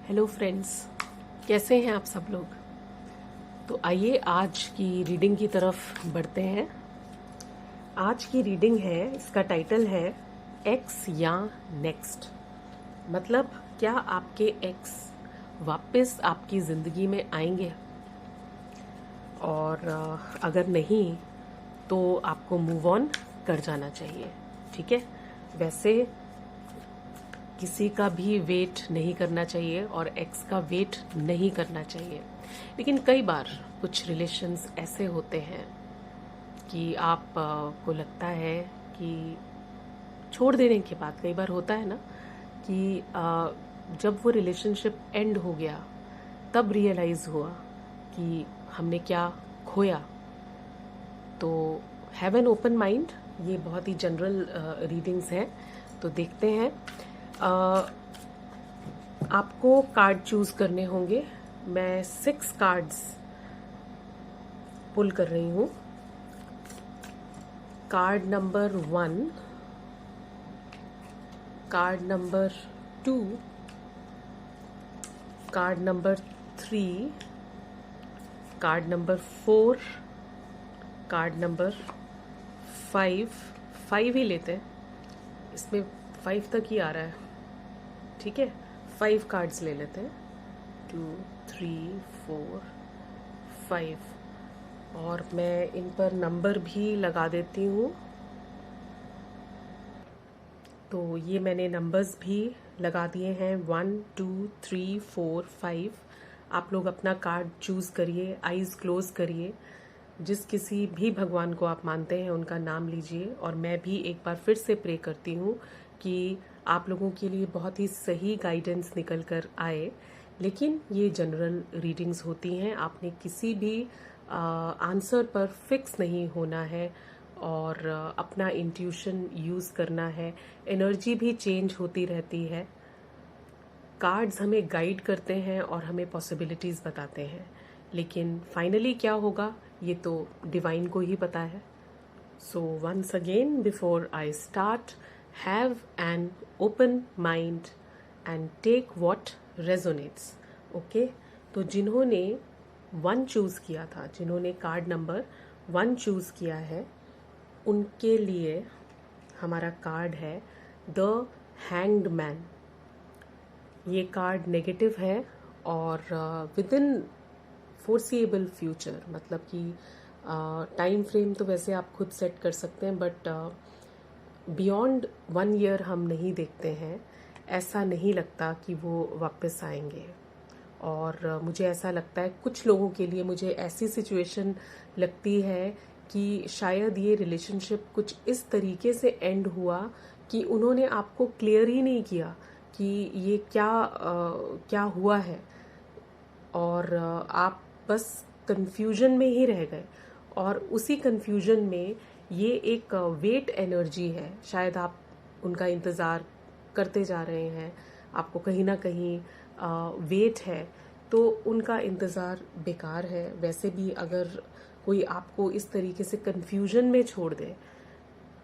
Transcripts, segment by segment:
Hello friends, कैसे हैं आप सब लोग। तो आइए आज की रीडिंग की तरफ बढ़ते हैं। आज की रीडिंग है, इसका टाइटल है एक्स या नेक्स्ट। मतलब क्या आपके एक्स वापस आपकी ज़िंदगी में आएंगे, और अगर नहीं तो आपको मूव ऑन कर जाना चाहिए। ठीक है, वैसे किसी का भी वेट नहीं करना चाहिए और एक्स का वेट नहीं करना चाहिए, लेकिन कई बार कुछ रिलेशंस ऐसे होते हैं कि आप को लगता है कि छोड़ देने के बाद कई बार होता है ना कि जब वो रिलेशनशिप एंड हो गया तब रियलाइज हुआ कि हमने क्या खोया। तो हैव एन ओपन माइंड, ये बहुत ही जनरल रीडिंग्स हैं। तो देखते हैं, आपको कार्ड चूज करने होंगे। मैं 6 कार्ड्स पुल कर रही हूं। Card number 1, card number 2, card number 3, card number 4, card number 5 ही लेते हैं, इसमें 5 तक ही आ रहा है। ठीक है, 5 कार्ड्स ले लेते हैं, 2, 3, 4, 5, और मैं इन पर नंबर भी लगा देती हूँ। तो ये मैंने नंबर्स भी लगा दिए हैं, 1, 2, 3, 4, 5। आप लोग अपना कार्ड चूज करिए, आईज क्लोज करिए, जिस किसी भी भगवान को आप मानते हैं उनका नाम लीजिए, और मैं भी एक बार फिर से प्रे करती हूँ कि आप लोगों के लिए बहुत ही सही गाइडेंस निकल कर आए। लेकिन ये जनरल रीडिंग्स होती हैं, आपने किसी भी आंसर पर फिक्स नहीं होना है और अपना इंट्यूशन यूज़ करना है। एनर्जी भी चेंज होती रहती है, कार्ड्स हमें गाइड करते हैं और हमें पॉसिबिलिटीज़ बताते हैं, लेकिन फाइनली क्या होगा ये तो डिवाइन को ही पता है। So once again before I start, have an open mind and take what resonates. Okay, तो जिन्होंने 1 चूज़ किया था, जिन्होंने कार्ड नंबर 1 चूज़ किया है, उनके लिए हमारा कार्ड है द हैंग्ड मैन। ये कार्ड नेगेटिव है और विद इन फोर्सिएबल फ्यूचर, मतलब कि टाइम फ्रेम तो वैसे आप खुद सेट कर सकते हैं, बट बियॉन्ड 1 ईयर हम नहीं देखते हैं। ऐसा नहीं लगता कि वो वापस आएंगे। और मुझे ऐसा लगता है कुछ लोगों के लिए, मुझे ऐसी सिचुएशन लगती है कि शायद ये रिलेशनशिप कुछ इस तरीके से एंड हुआ कि उन्होंने आपको क्लियर ही नहीं किया कि ये क्या हुआ है, और आप बस कंफ्यूजन में ही रह गए। और उसी कंफ्यूजन में ये एक वेट एनर्जी है, शायद आप उनका इंतज़ार करते जा रहे हैं, आपको कहीं ना कहीं वेट है, तो उनका इंतज़ार बेकार है। वैसे भी अगर कोई आपको इस तरीके से कंफ्यूजन में छोड़ दे,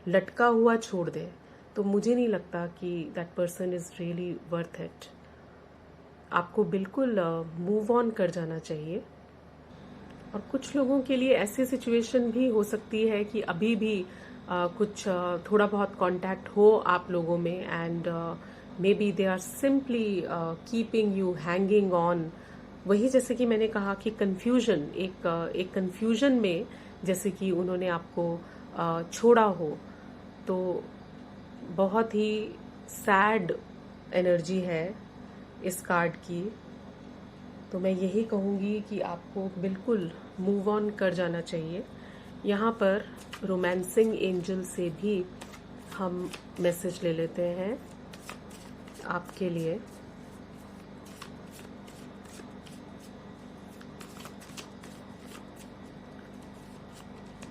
लटका हुआ छोड़ दे, तो मुझे नहीं लगता कि that person is really worth it. आपको बिल्कुल मूव ऑन कर जाना चाहिए। और कुछ लोगों के लिए ऐसी सिचुएशन भी हो सकती है कि अभी भी कुछ थोड़ा बहुत कांटेक्ट हो आप लोगों में, and maybe they are simply keeping you hanging on. वही, जैसे कि मैंने कहा कि कंफ्यूजन, एक कंफ्यूजन में जैसे कि उन्होंने आपको छोड़ा हो, तो बहुत ही सैड एनर्जी है इस कार्ड की। तो मैं यही कहूँगी कि आपको बिल्कुल मूव ऑन कर जाना चाहिए। यहाँ पर रोमांसिंग एंजल से भी हम मैसेज ले लेते हैं आपके लिए।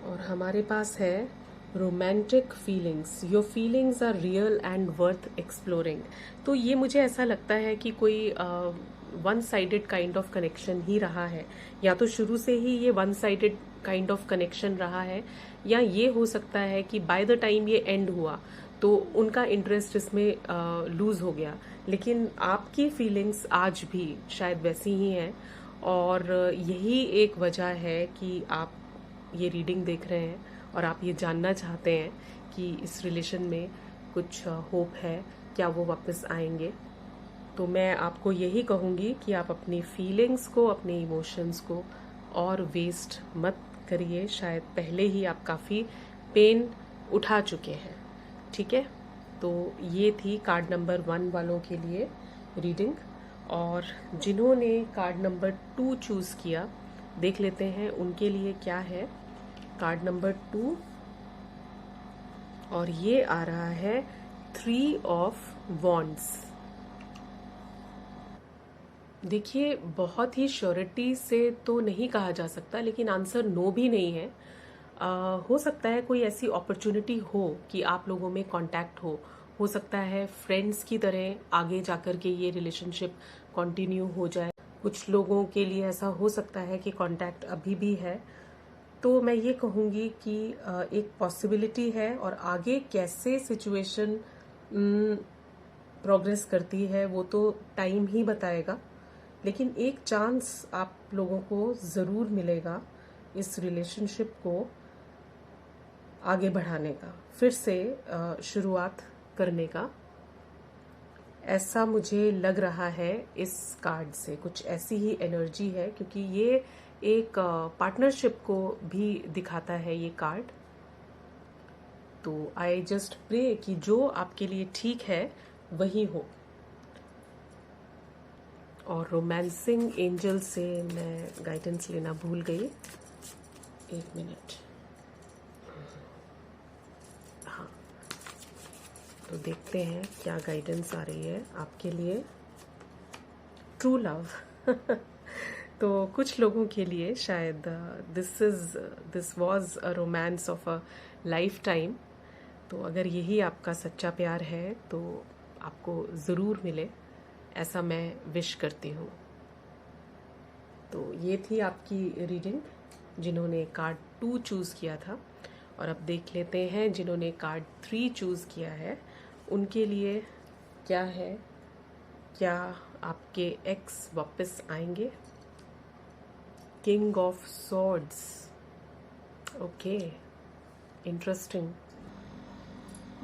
और हमारे पास है romantic feelings, your feelings are real and worth exploring. तो ये मुझे ऐसा लगता है कि कोई one sided kind of connection ही रहा है, या तो शुरू से ही ये one sided kind of connection रहा है, या ये हो सकता है कि बाय द टाइम ये एंड हुआ तो उनका इंटरेस्ट इसमें लूज हो गया। लेकिन आपकी फीलिंग्स आज भी शायद वैसी ही हैं, और यही एक वजह है कि आप ये रीडिंग देख रहे हैं और आप ये जानना चाहते हैं कि इस रिलेशन में कुछ होप है, क्या वो वापस आएंगे। तो मैं आपको यही कहूँगी कि आप अपनी फीलिंग्स को, अपने इमोशंस को और वेस्ट मत करिए। शायद पहले ही आप काफ़ी पेन उठा चुके हैं। ठीक है, तो ये थी कार्ड नंबर 1 वालों के लिए रीडिंग। और जिन्होंने कार्ड नंबर 2 चूज़ किया, देख लेते हैं उनके लिए क्या है कार्ड नंबर 2। और ये आ रहा है 3 ऑफ वॉन्ड्स। देखिए, बहुत ही श्योरिटी से तो नहीं कहा जा सकता, लेकिन आंसर नो भी नहीं है। हो सकता है कोई ऐसी अपॉर्चुनिटी हो कि आप लोगों में कांटेक्ट हो सकता है फ्रेंड्स की तरह आगे जाकर के ये रिलेशनशिप कंटिन्यू हो जाए। कुछ लोगों के लिए ऐसा हो सकता है कि कांटेक्ट अभी भी है। तो मैं ये कहूँगी कि एक पॉसिबिलिटी है, और आगे कैसे सिचुएशन प्रोग्रेस करती है वो तो टाइम ही बताएगा। लेकिन एक चांस आप लोगों को ज़रूर मिलेगा इस रिलेशनशिप को आगे बढ़ाने का, फिर से शुरुआत करने का। ऐसा मुझे लग रहा है इस कार्ड से, कुछ ऐसी ही एनर्जी है, क्योंकि ये एक पार्टनरशिप को भी दिखाता है ये कार्ड। तो आई जस्ट प्रे कि जो आपके लिए ठीक है वही हो। और रोमांसिंग एंजल से मैं गाइडेंस लेना भूल गई, 1 मिनट। हाँ, तो देखते हैं क्या गाइडेंस आ रही है आपके लिए। ट्रू लव तो कुछ लोगों के लिए शायद this was a romance of a life time. तो अगर यही आपका सच्चा प्यार है तो आपको ज़रूर मिले, ऐसा मैं विश करती हूँ। तो ये थी आपकी रीडिंग जिन्होंने कार्ड 2 चूज़ किया था। और अब देख लेते हैं जिन्होंने कार्ड 3 चूज़ किया है उनके लिए क्या है। क्या आपके एक्स वापस आएंगे? King of swords, okay, interesting.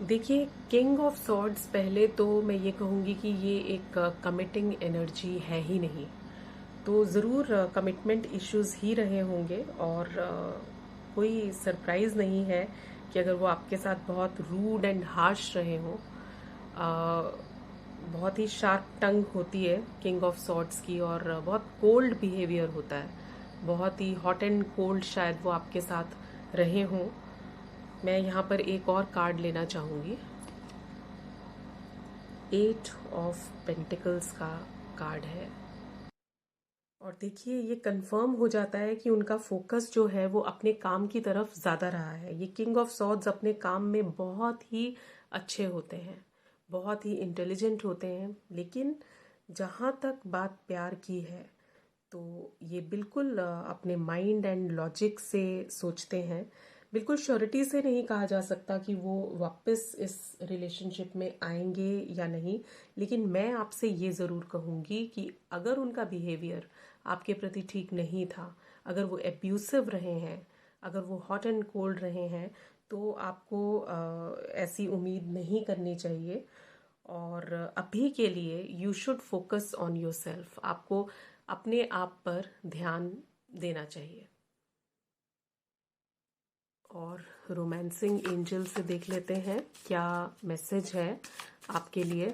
देखिए, किंग ऑफ सॉर्ड्स, पहले तो मैं ये कहूँगी कि ये एक कमिटिंग एनर्जी है ही नहीं। तो ज़रूर कमिटमेंट इश्यूज ही रहे होंगे, और कोई सरप्राइज़ नहीं है कि अगर वो आपके साथ बहुत रूड एंड हार्श रहे हों। बहुत ही शार्प टंग होती है किंग ऑफ सॉर्ड्स की, और बहुत कोल्ड बिहेवियर होता है, बहुत ही हॉट एंड कोल्ड शायद वो आपके साथ रहे हों। मैं यहाँ पर एक और कार्ड लेना चाहूँगी। 8 ऑफ पेंटिकल्स का कार्ड है। और देखिए, ये कंफर्म हो जाता है कि उनका फोकस जो है वो अपने काम की तरफ ज़्यादा रहा है। ये किंग ऑफ सॉर्ड्स अपने काम में बहुत ही अच्छे होते हैं, बहुत ही इंटेलिजेंट होते हैं, लेकिन जहाँ तक बात प्यार की है तो ये बिल्कुल अपने माइंड एंड लॉजिक से सोचते हैं। बिल्कुल श्योरिटी से नहीं कहा जा सकता कि वो वापस इस रिलेशनशिप में आएंगे या नहीं, लेकिन मैं आपसे ये ज़रूर कहूँगी कि अगर उनका बिहेवियर आपके प्रति ठीक नहीं था, अगर वो एब्यूसिव रहे हैं, अगर वो हॉट एंड कोल्ड रहे हैं, तो आपको ऐसी उम्मीद नहीं करनी चाहिए। और अभी के लिए you should focus on your self. आपको अपने आप पर ध्यान देना चाहिए। और रोमांसिंग एंजल से देख लेते हैं क्या मैसेज है आपके लिए।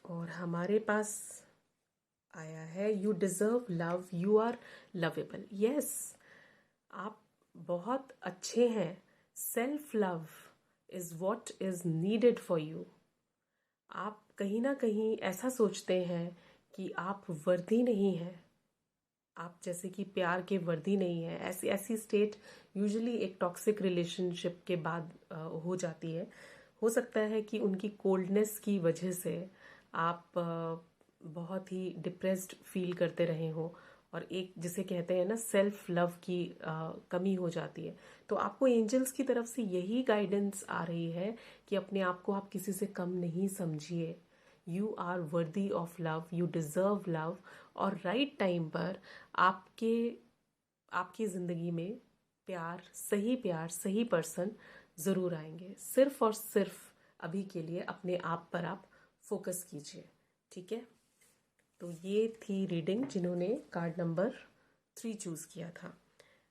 और हमारे पास आया है, you deserve love, you are lovable. Yes, आप बहुत अच्छे हैं। Self love is what is needed for you. आप कहीं ना कहीं ऐसा सोचते हैं कि आप वर्दी नहीं हैं, आप जैसे कि प्यार के वर्दी नहीं है। ऐसी ऐसी स्टेट यूजुअली एक टॉक्सिक रिलेशनशिप के बाद हो जाती है। हो सकता है कि उनकी कोल्डनेस की वजह से आप बहुत ही डिप्रेस्ड फील करते रहे हो, और एक जिसे कहते हैं ना सेल्फ लव की कमी हो जाती है। तो आपको एंजल्स की तरफ से यही गाइडेंस आ रही है कि अपने आप को आप किसी से कम नहीं समझिए। You are worthy of love, you deserve love. और राइट टाइम पर आपके आपकी ज़िंदगी में प्यार सही पर्सन ज़रूर आएंगे। सिर्फ और सिर्फ अभी के लिए अपने आप पर आप फोकस कीजिए, ठीक है। तो ये थी रीडिंग जिन्होंने कार्ड नंबर 3 चूज़ किया था।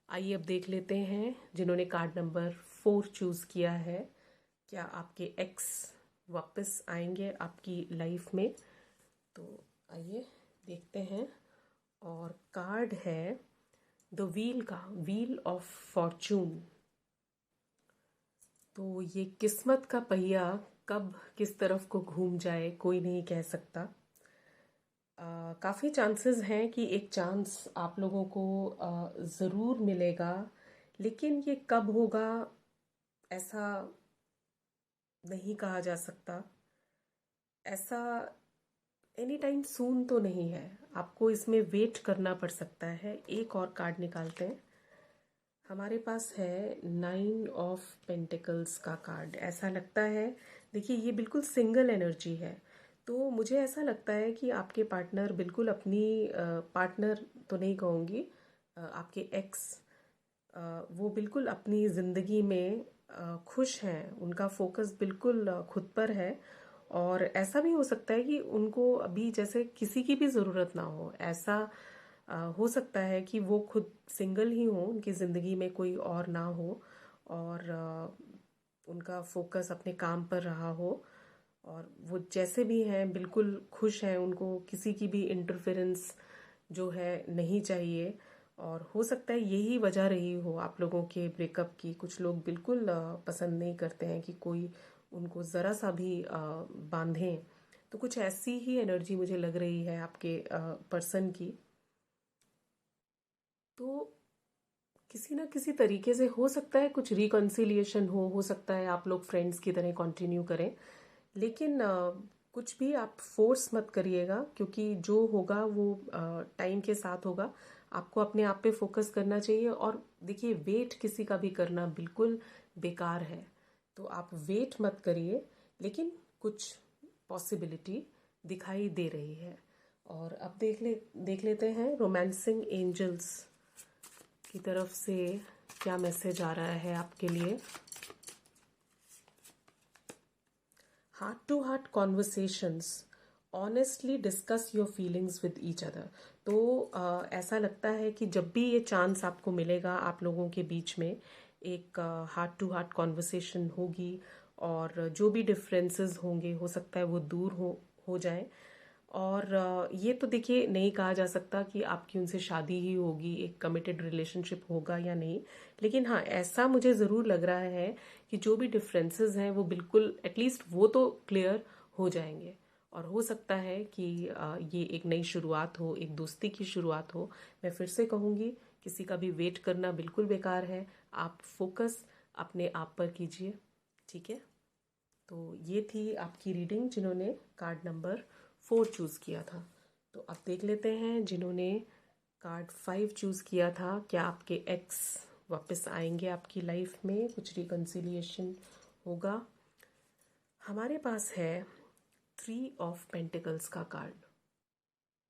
आइए अब देख लेते हैं जिन्होंने कार्ड नंबर 4 चूज़ किया है, क्या आपके एक्स वापस आएंगे आपकी लाइफ में। तो आइए देखते हैं। और कार्ड है द व्हील का, व्हील ऑफ फॉर्चून। तो ये किस्मत का पहिया कब किस तरफ को घूम जाए कोई नहीं कह सकता। काफ़ी चांसेस हैं कि एक चांस आप लोगों को ज़रूर मिलेगा, लेकिन ये कब होगा ऐसा नहीं कहा जा सकता। ऐसा एनी टाइम सून तो नहीं है, आपको इसमें वेट करना पड़ सकता है। एक और कार्ड निकालते हैं। हमारे पास है 9 ऑफ पेंटिकल्स का कार्ड। ऐसा लगता है, देखिए ये बिल्कुल सिंगल एनर्जी है। तो मुझे ऐसा लगता है कि आपके पार्टनर बिल्कुल अपनी पार्टनर तो नहीं कहूँगी, आपके एक्स वो बिल्कुल अपनी ज़िंदगी में खुश हैं। उनका फोकस बिल्कुल खुद पर है। और ऐसा भी हो सकता है कि उनको अभी जैसे किसी की भी ज़रूरत ना हो। ऐसा हो सकता है कि वो खुद सिंगल ही हो, उनकी ज़िंदगी में कोई और ना हो, और उनका फोकस अपने काम पर रहा हो, और वो जैसे भी हैं बिल्कुल खुश हैं। उनको किसी की भी इंटरफेरेंस जो है नहीं चाहिए। और हो सकता है यही वजह रही हो आप लोगों के ब्रेकअप की। कुछ लोग बिल्कुल पसंद नहीं करते हैं कि कोई उनको ज़रा सा भी बांधे। तो कुछ ऐसी ही एनर्जी मुझे लग रही है आपके पर्सन की। तो किसी ना किसी तरीके से हो सकता है कुछ रिकन्सिलिएशन हो सकता है आप लोग फ्रेंड्स की तरह कंटिन्यू करें, लेकिन कुछ भी आप फोर्स मत करिएगा, क्योंकि जो होगा वो टाइम के साथ होगा। आपको अपने आप पे फोकस करना चाहिए। और देखिए वेट किसी का भी करना बिल्कुल बेकार है, तो आप वेट मत करिए। लेकिन कुछ पॉसिबिलिटी दिखाई दे रही है। और अब देख लेते हैं रोमांसिंग एंजल्स की तरफ से क्या मैसेज आ रहा है आपके लिए। Heart to heart conversations, honestly discuss your feelings with each other. तो ऐसा लगता है कि जब भी ये चांस आपको मिलेगा, आप लोगों के बीच में एक हार्ट टू हार्ट कॉन्वर्सेशन होगी, और जो भी डिफरेंसेस होंगे हो सकता है वो दूर हो जाएं। और ये तो देखिए नहीं कहा जा सकता कि आपकी उनसे शादी ही होगी, एक कमिटेड रिलेशनशिप होगा या नहीं। लेकिन हाँ, ऐसा मुझे ज़रूर लग रहा है कि जो भी डिफरेंसेस हैं वो बिल्कुल एटलीस्ट वो तो क्लियर हो जाएंगे। और हो सकता है कि ये एक नई शुरुआत हो, एक दोस्ती की शुरुआत हो। मैं फिर से कहूँगी, किसी का भी वेट करना बिल्कुल बेकार है। आप फोकस अपने आप पर कीजिए, ठीक है। तो ये थी आपकी रीडिंग जिन्होंने कार्ड नंबर 4 चूज़ किया था। तो अब देख लेते हैं जिन्होंने कार्ड 5 चूज़ किया था, क्या आपके एक्स वापस आएंगे आपकी लाइफ में, कुछ रिकन्सिलिएशन होगा। हमारे पास है 3 ऑफ पेंटिकल्स का कार्ड।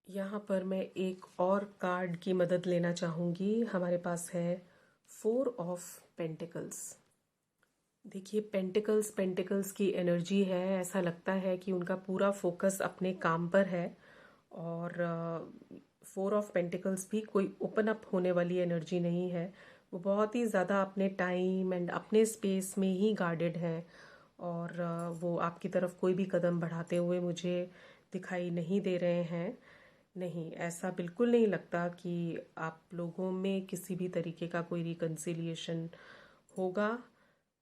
यहाँ पर मैं एक और कार्ड की मदद लेना चाहूँगी। हमारे पास है 4 ऑफ पेंटिकल्स। देखिए पेंटिकल्स की एनर्जी है। ऐसा लगता है कि उनका पूरा फोकस अपने काम पर है। और 4 ऑफ पेंटिकल्स भी कोई ओपन अप होने वाली एनर्जी नहीं है। वो बहुत ही ज़्यादा अपने टाइम एंड अपने स्पेस में ही गार्डेड हैं। और वो आपकी तरफ कोई भी कदम बढ़ाते हुए मुझे दिखाई नहीं दे रहे हैं। नहीं, ऐसा बिल्कुल नहीं लगता कि आप लोगों में किसी भी तरीके का कोई रिकन्सिलिएशन होगा।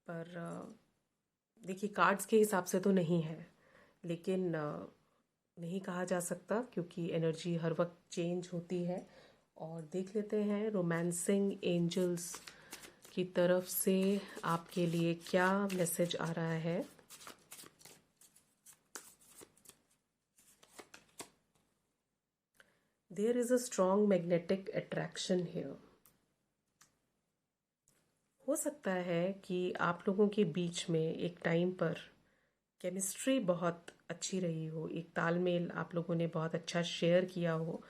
पर देखिए कार्ड्स के हिसाब से तो नहीं है, लेकिन नहीं कहा जा सकता क्योंकि एनर्जी हर वक्त चेंज होती है। और देख लेते हैं रोमांसिंग एंजल्स की तरफ से आपके लिए क्या मैसेज आ रहा है। There is a strong magnetic attraction here. हो सकता है कि आप लोगों के बीच में एक टाइम पर केमिस्ट्री बहुत अच्छी रही हो, एक तालमेल आप लोगों ने बहुत अच्छा शेयर किया हो,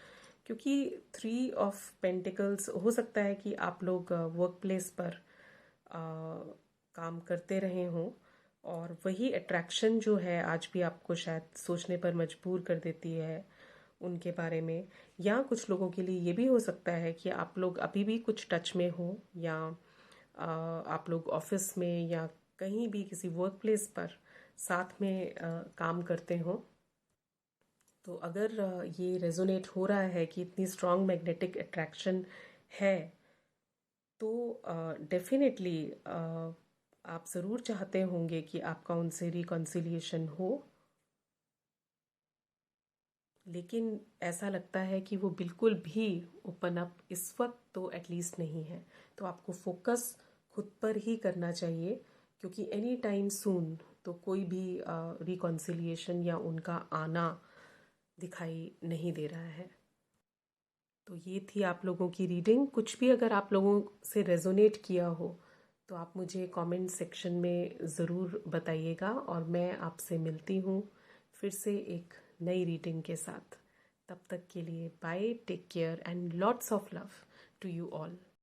क्योंकि 3 ऑफ पेंटिकल्स हो सकता है कि आप लोग वर्क प्लेस पर काम करते रहे हों, और वही अट्रैक्शन जो है आज भी आपको शायद सोचने पर मजबूर कर देती है उनके बारे में। या कुछ लोगों के लिए ये भी हो सकता है कि आप लोग अभी भी कुछ टच में हो, या आप लोग ऑफिस में या कहीं भी किसी वर्क प्लेस पर साथ में काम करते हो। तो अगर ये रेजोनेट हो रहा है कि इतनी स्ट्रॉन्ग मैग्नेटिक अट्रैक्शन है, तो डेफिनेटली आप ज़रूर चाहते होंगे कि आपका उनसे रिकॉन्सिलिएशन हो, लेकिन ऐसा लगता है कि वो बिल्कुल भी ओपन अप इस वक्त तो एटलीस्ट नहीं है। तो आपको फोकस खुद पर ही करना चाहिए, क्योंकि एनी टाइम सून तो कोई भी रिकॉन्सिलिएशन या उनका आना दिखाई नहीं दे रहा है। तो ये थी आप लोगों की रीडिंग। कुछ भी अगर आप लोगों से रेजोनेट किया हो तो आप मुझे कमेंट सेक्शन में ज़रूर बताइएगा, और मैं आपसे मिलती हूँ फिर से एक नई रीडिंग के साथ। तब तक के लिए bye, take care and lots of love to you all.